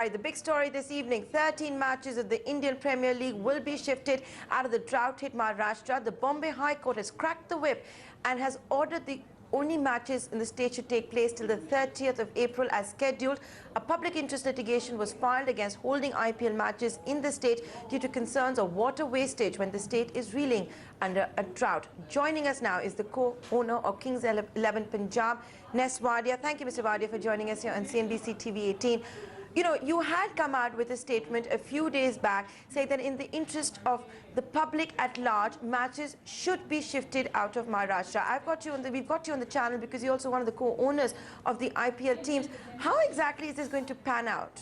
Right, the big story this evening, 13 matches of the Indian Premier League will be shifted out of the drought-hit Maharashtra. The Bombay High Court has cracked the whip and has ordered the only matches in the state should take place till the 30th of April as scheduled. A public interest litigation was filed against holding IPL matches in the state due to concerns of water wastage when the state is reeling under a drought. Joining us now is the co-owner of Kings 11 Punjab, Nes Wadia. Thank you, Mr. Wadia, for joining us here on CNBC TV 18. You know, you had come out with a statement a few days back saying that in the interest of the public at large, matches should be shifted out of Maharashtra. We've got you on the channel because you're also one of the co-owners of the IPL teams. How exactly is this going to pan out?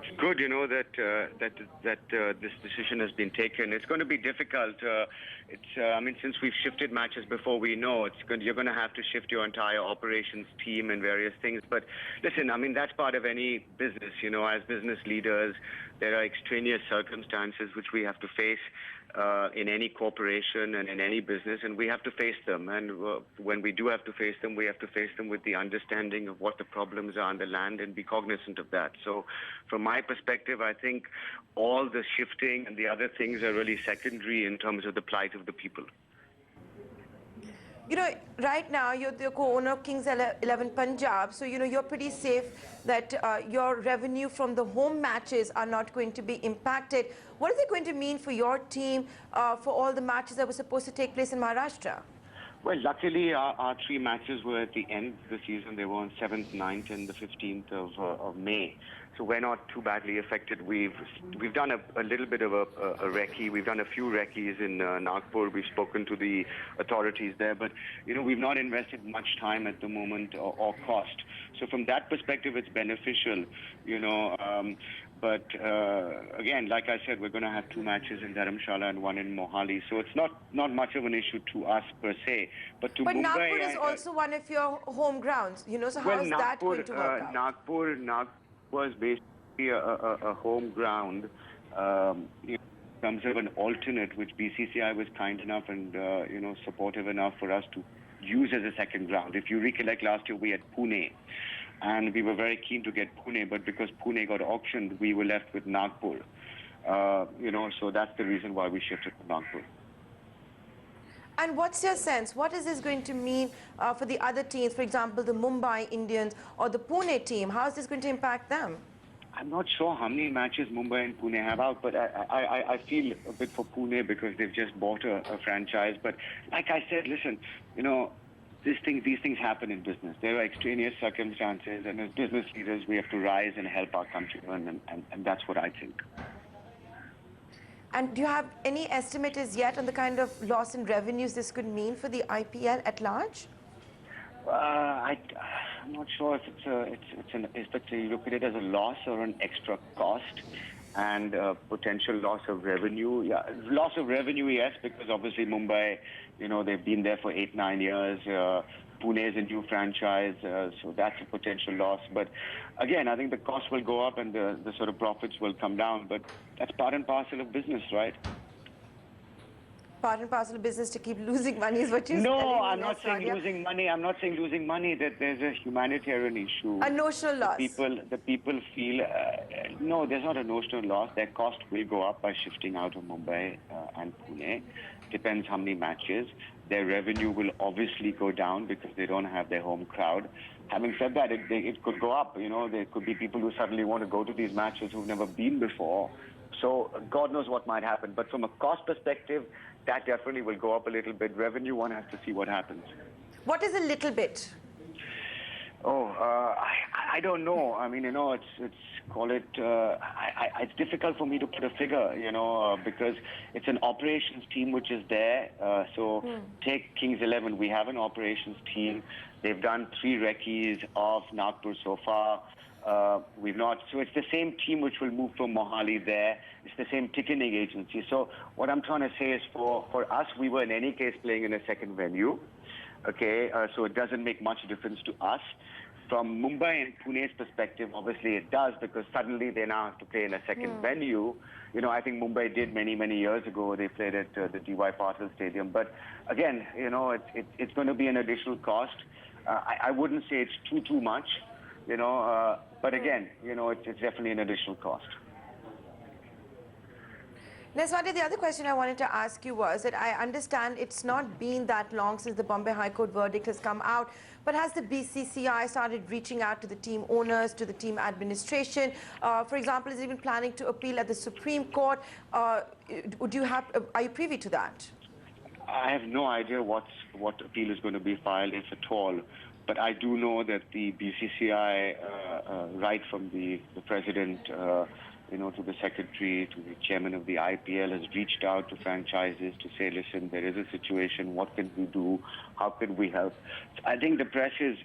It's good, you know, that this decision has been taken. It's going to be difficult. I mean, since we've shifted matches before, we know you're going to have to shift your entire operations team and various things. But listen, I mean, that's part of any business. You know, as business leaders, there are extraneous circumstances which we have to face in any corporation and in any business, and we have to face them. And when we do have to face them, we have to face them with the understanding of what the problems are on the land and be cognizant of that. So from my perspective, I think all the shifting and the other things are really secondary in terms of the plight of the people. You know, right now you're the co-owner of Kings 11 Punjab, so you know you're pretty safe that your revenue from the home matches are not going to be impacted. What is it going to mean for your team for all the matches that were supposed to take place in Maharashtra? Well, luckily our three matches were at the end of the season. They were on 7th, 9th, and the 15th of May. So we're not too badly affected. We've done a little bit of a recce. We've done a few recces in Nagpur. We've spoken to the authorities there, but you know we've not invested much time at the moment or cost. So from that perspective, it's beneficial. You know. But again, like I said, we're going to have two matches in Dharamshala and one in Mohali. So it's not much of an issue to us per se. But to Mumbai, Nagpur is also one of your home grounds, you know, so how is that going to work out? Nagpur was basically a home ground in terms of an alternate, which BCCI was kind enough and supportive enough for us to use as a second ground. If you recollect, last year we had Pune. And we were very keen to get Pune, but because Pune got auctioned, we were left with Nagpur. So that's the reason why we shifted to Nagpur. And what's your sense? What is this going to mean for the other teams, for example, the Mumbai Indians or the Pune team? How is this going to impact them? I'm not sure how many matches Mumbai and Pune have out, but I feel a bit for Pune because they've just bought a franchise. But like I said, listen, you know, these things happen in business. There are extraneous circumstances, and as business leaders, we have to rise and help our countrymen, and that's what I think. And do you have any estimate as yet on the kind of loss in revenues this could mean for the IPL at large? I'm not sure if you look at it as a loss or an extra cost. And potential loss of revenue. Yeah, loss of revenue, yes, because obviously Mumbai, you know, they've been there for 8-9 years. Pune is a new franchise, so that's a potential loss. But again, I think the cost will go up and the sort of profits will come down. But that's part and parcel of business, right? Part and parcel of business to keep losing money is what you're saying. No, I'm not saying losing money. I'm not saying losing money. That there's a humanitarian issue. A notional loss. The people feel no, there's not a notional loss. Their cost will go up by shifting out of Mumbai and Pune. Depends how many matches. Their revenue will obviously go down because they don't have their home crowd. Having said that, it could go up. You know, there could be people who suddenly want to go to these matches who've never been before. So God knows what might happen. But from a cost perspective, that definitely will go up a little bit. Revenue, one has to see what happens. What is a little bit? Oh, I don't know. I mean, you know, it's difficult for me to put a figure, you know, because it's an operations team which is there. Take Kings 11. We have an operations team. They've done 3 recces of Nagpur so far. So it's the same team which will move from Mohali there. It's the same ticketing agency. So what I'm trying to say is for us, we were in any case playing in a second venue. Okay, so it doesn't make much difference to us. From Mumbai and Pune's perspective, obviously it does, because suddenly they now have to play in a second venue. You know, I think Mumbai did many years ago. They played at the D.Y. Patil Stadium. But again, you know, it's going to be an additional cost. I wouldn't say it's too much. You know, But again, it's definitely an additional cost. Now, Swati, the other question I wanted to ask you was that I understand it's not been that long since the Bombay High Court verdict has come out, but has the BCCI started reaching out to the team owners, to the team administration? For example, is it even planning to appeal at the Supreme Court? Are you privy to that? I have no idea what appeal is going to be filed, if at all. But I do know that the BCCI, right from the president, to the secretary, to the chairman of the IPL, has reached out to franchises to say, listen, there is a situation. What can we do? How can we help? I think the press is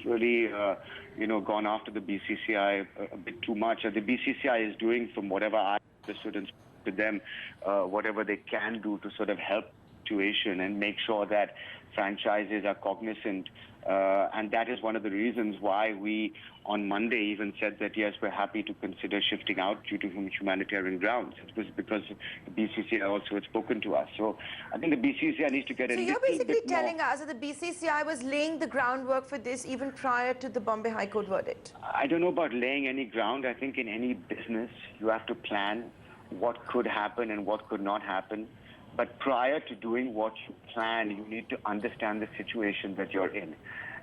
really, gone after the BCCI a bit too much. The BCCI is doing, from whatever I understood and spoke to them, whatever they can do to sort of help the situation and make sure that franchises are cognizant. And that is one of the reasons why we, on Monday, even said that, yes, we're happy to consider shifting out due to humanitarian grounds. It was because the BCCI also had spoken to us. So I think the BCCI needs to get a little bit more... So you're basically telling us that the BCCI was laying the groundwork for this even prior to the Bombay High Court verdict? I don't know about laying any ground. I think in any business, you have to plan what could happen and what could not happen. But prior to doing what you plan, you need to understand the situation that you're in.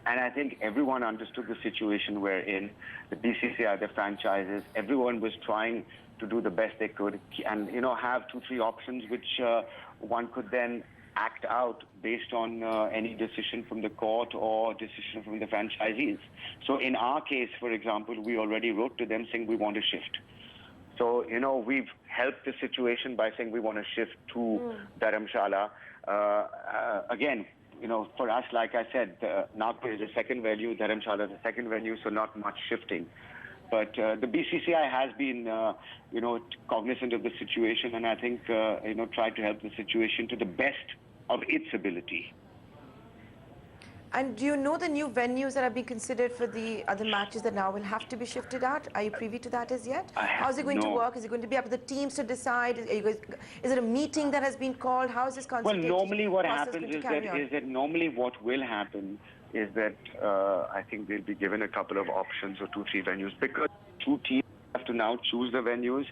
And I think everyone understood the situation we're in. The BCCI, the franchises, everyone was trying to do the best they could and, have 2-3 options which one could then act out based on any decision from the court or decision from the franchisees. So in our case, for example, we already wrote to them saying we want to shift. So, we've helped the situation by saying we want to shift to Dharamshala. Again, for us, like I said, Nagpur is a second venue, Dharamshala is a second venue, so not much shifting. But the BCCI has been, cognizant of the situation and I think, tried to help the situation to the best of its ability. And do you know the new venues that are being considered for the other matches that now will have to be shifted out? Are you privy to that as yet? How is it going to work? Is it going to be up to the teams to decide? Is it a meeting that has been called? How is this consultation? Well, normally what happens is that normally what will happen is that I think they'll be given a couple of options or 2-3 venues. Because 2 teams have to now choose the venues,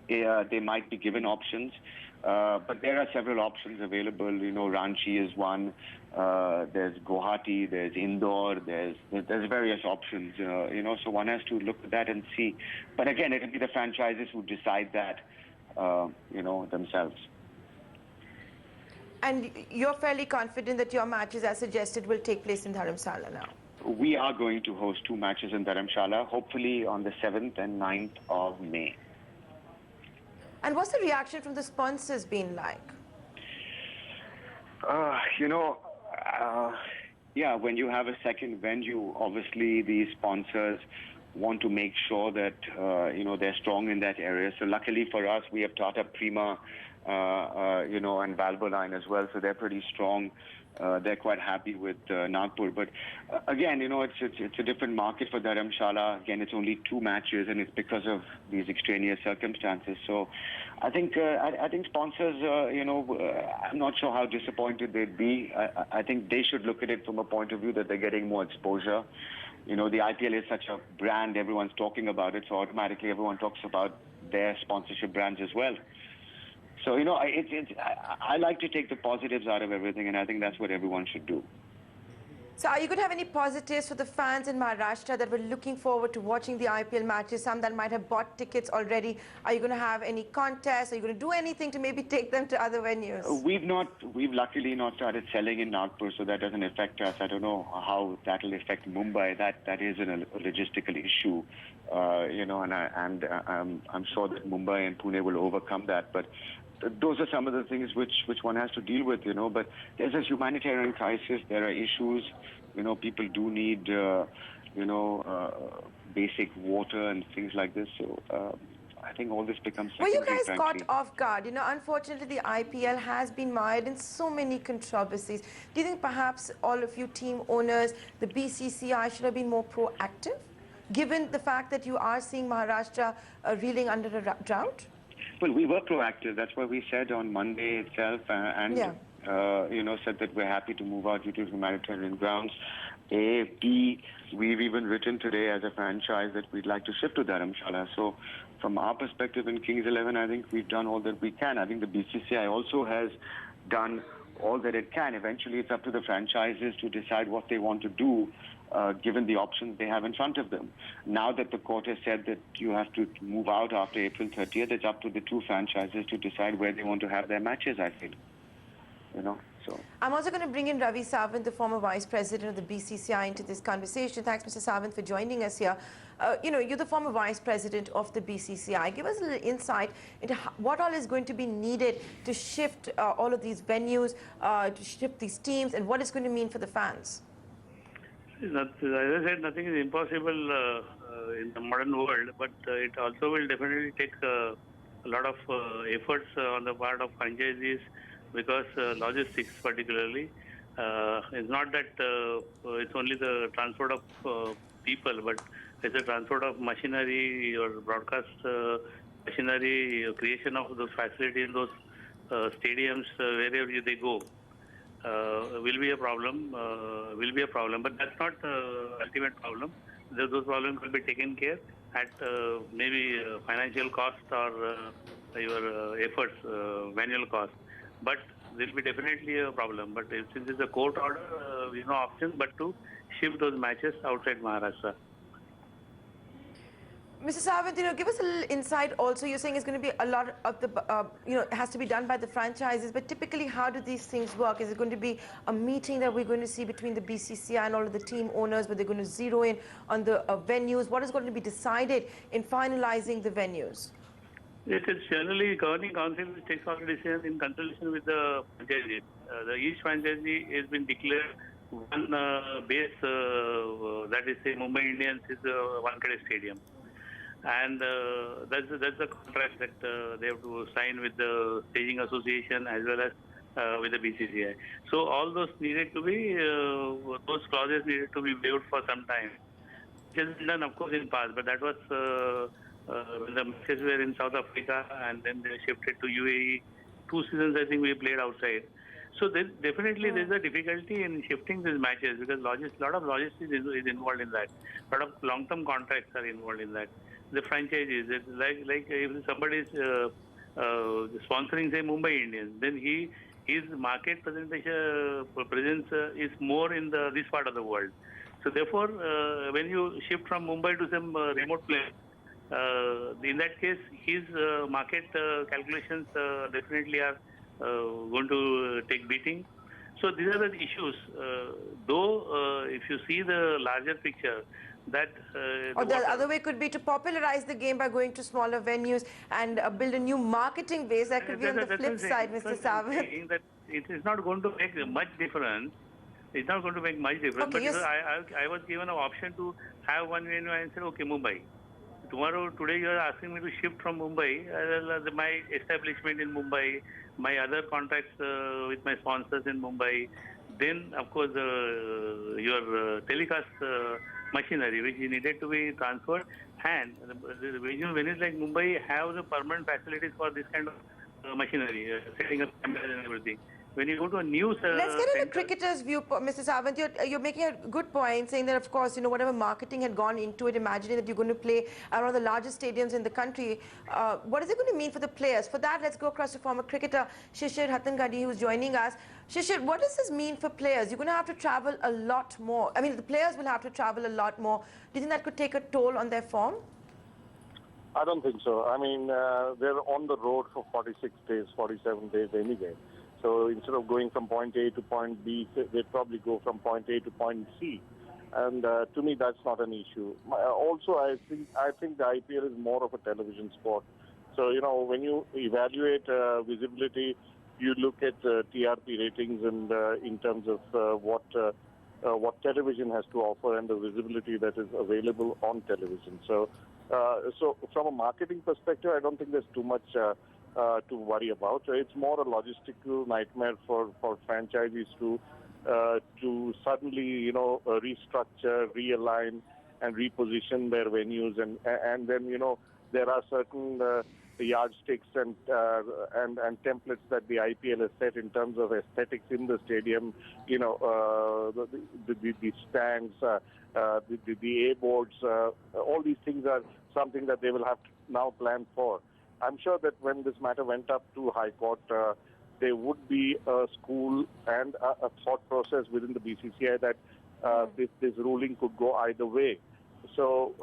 they might be given options. But there are several options available. Ranchi is one. There's Guwahati, there's Indore, there's various options. So one has to look at that and see. But again, it'll be the franchises who decide that, themselves. And you're fairly confident that your matches, as suggested, will take place in Dharamshala now? We are going to host 2 matches in Dharamshala, hopefully on the 7th and 9th of May. And what's the reaction from the sponsors been like? When you have a second venue, obviously the sponsors want to make sure that, they're strong in that area. So luckily for us, we have Tata Prima, and Valvoline as well. So they're pretty strong. They're quite happy with Nagpur. But again, it's a different market for Dharamshala. Again, it's only 2 matches, and it's because of these extraneous circumstances. So I think sponsors, I'm not sure how disappointed they'd be. I think they should look at it from a point of view that they're getting more exposure. The IPL is such a brand, everyone's talking about it, so automatically everyone talks about their sponsorship brands as well. So, I like to take the positives out of everything, and I think that's what everyone should do. So are you going to have any positives for the fans in Maharashtra that were looking forward to watching the IPL matches, some that might have bought tickets already? Are you going to have any contests? Are you going to do anything to maybe take them to other venues? We've luckily not started selling in Nagpur, so that doesn't affect us. I don't know how that will affect Mumbai. That is a logistical issue, and I'm sure that Mumbai and Pune will overcome that. But those are some of the things which one has to deal with, But there's a humanitarian crisis. There are issues. People do need, basic water and things like this. So I think all this becomes secondary. Well, you guys caught off guard. Unfortunately, the IPL has been mired in so many controversies. Do you think perhaps all of you team owners, the BCCI, should have been more proactive, given the fact that you are seeing Maharashtra reeling under a drought? Well, we were proactive. That's why we said on Monday itself, said that we're happy to move out due to humanitarian grounds. A. B. We've even written today as a franchise that we'd like to shift to Dharamshala. So from our perspective in Kings 11, I think we've done all that we can. I think the BCCI also has done all that it can. Eventually, it's up to the franchises to decide what they want to do, given the options they have in front of them. Now that the court has said that you have to move out after April 30th, it's up to the two franchises to decide where they want to have their matches, I feel. So. I'm also going to bring in Ravi Sawant, the former Vice President of the BCCI, into this conversation. Thanks, Mr. Sawant, for joining us here. You're the former Vice President of the BCCI. Give us a little insight into what all is going to be needed to shift all of these venues, to shift these teams, and what it's going to mean for the fans. As I said, nothing is impossible in the modern world, but it also will definitely take a lot of efforts on the part of franchisees, because logistics particularly, it's not that it's only the transport of people, but it's a transport of machinery or broadcast machinery, creation of those facilities in those stadiums wherever they go. Will be a problem, but that's not the ultimate problem. Those problems will be taken care at maybe financial cost or your efforts, manual cost. But there will be definitely a problem. But since it's a court order, we have no option but to shift those matches outside Maharashtra. Mr. Sawant, give us a little insight also. You're saying it's going to be a lot of the, it has to be done by the franchises, but typically how do these things work? Is it going to be a meeting that we're going to see between the BCCI and all of the team owners, where they're going to zero in on the venues? What is going to be decided in finalizing the venues? It is generally governing council which takes all the decisions in consultation with the franchisee. Each franchisee has been declared one base, that is say Mumbai Indians is one stadium. And that's the contract that they have to sign with the staging association as well as with the BCCI. So all those needed to be, those clauses needed to be waived for some time. It has been done, of course, in past, but that was when the matches were in South Africa and then they shifted to UAE. 2 seasons, I think, we played outside. So definitely there's a difficulty in shifting these matches, because a lot of logistics is involved in that. A lot of long-term contracts are involved in that. The franchises, it's like if somebody is sponsoring, say, Mumbai Indians, then his market presence is more in this part of the world. So therefore, when you shift from Mumbai to some remote place, in that case, his market calculations definitely are going to take beating. So these are the issues. Though, if you see the larger picture, that or the other way could be to popularize the game by going to smaller venues and build a new marketing base. That could be on the flip side, Mr. Sawant. That it is not going to make much difference. It's not going to make much difference. Okay, but I was given an option to have one venue and said, okay, Mumbai. Today you are asking me to shift from Mumbai. My establishment in Mumbai, my other contracts with my sponsors in Mumbai. Then, of course, your telecast machinery, which needed to be transferred. And the venues like Mumbai have the permanent facilities for this kind of machinery, setting up cameras and everything. When you go to a new let's get in a cricketer's view, Mr. Sawant. You're making a good point, saying that, of course, whatever marketing had gone into it, imagining that you're going to play at one of the largest stadiums in the country, what is it going to mean for the players? For that, let's go across to former cricketer Shishir Hattangadi, who's joining us. Shishir, what does this mean for players? You're going to have to travel a lot more. I mean, the players will have to travel a lot more. Do you think that could take a toll on their form? I don't think so. I mean, they're on the road for 46 days, 47 days anyway. So instead of going from point A to point B, they'd probably go from point A to point C. And to me, that's not an issue. Also, I think the IPL is more of a television sport. So, when you evaluate visibility, you look at TRP ratings and in terms of what television has to offer and the visibility that is available on television. So from a marketing perspective, I don't think there's too much to worry about. It's more a logistical nightmare for franchisees to suddenly, restructure, realign, and reposition their venues, and then there are certain yardsticks and templates that the IPL has set in terms of aesthetics in the stadium. You know, the stands, the A boards, all these things are something that they will have to now plan for. I'm sure that when this matter went up to High Court, there would be a school and a thought process within the BCCI that this ruling could go either way. So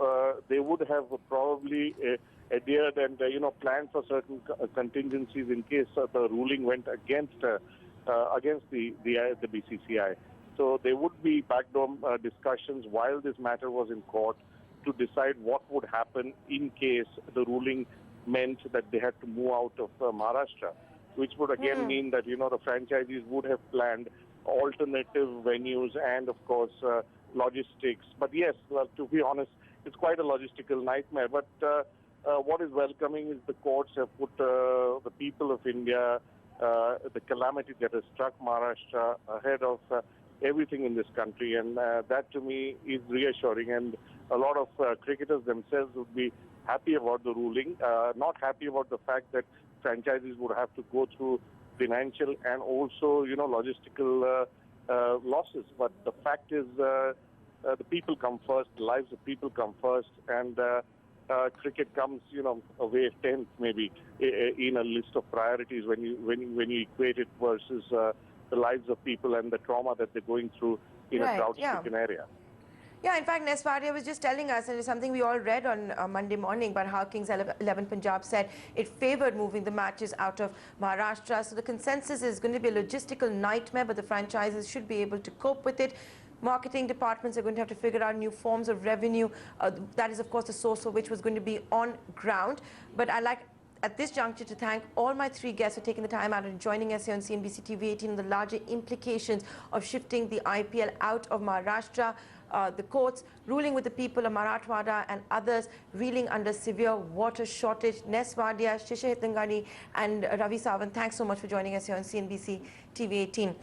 they would have probably adhered and planned for certain contingencies in case the ruling went against the BCCI. So there would be backdoor discussions while this matter was in court to decide what would happen in case the ruling meant that they had to move out of Maharashtra, which would again mean that the franchisees would have planned alternative venues and of course logistics. But yes, to be honest, it's quite a logistical nightmare. But what is welcoming is the courts have put the people of India, the calamity that has struck Maharashtra ahead of everything in this country, and that to me is reassuring. And a lot of cricketers themselves would be happy about the ruling, not happy about the fact that franchises would have to go through financial and also logistical losses. But the fact is the people come first, the lives of people come first, and cricket comes away 10th maybe in a list of priorities when you equate it versus the lives of people and the trauma that they're going through in a drought-stricken area. Yeah, in fact, Neswadia was just telling us, and it's something we all read on Monday morning, but how Kings 11 Punjab said it favoured moving the matches out of Maharashtra. So the consensus is going to be a logistical nightmare, but the franchises should be able to cope with it. Marketing departments are going to have to figure out new forms of revenue. That is, of course, the source of which was going to be on ground. But I'd like, at this juncture, to thank all my three guests for taking the time out and joining us here on CNBC TV 18 on the larger implications of shifting the IPL out of Maharashtra. The courts ruling with the people of Marathwada and others reeling under severe water shortage. Neswadia, Shishir Hitangani and Ravi Sawant, thanks so much for joining us here on CNBC TV 18.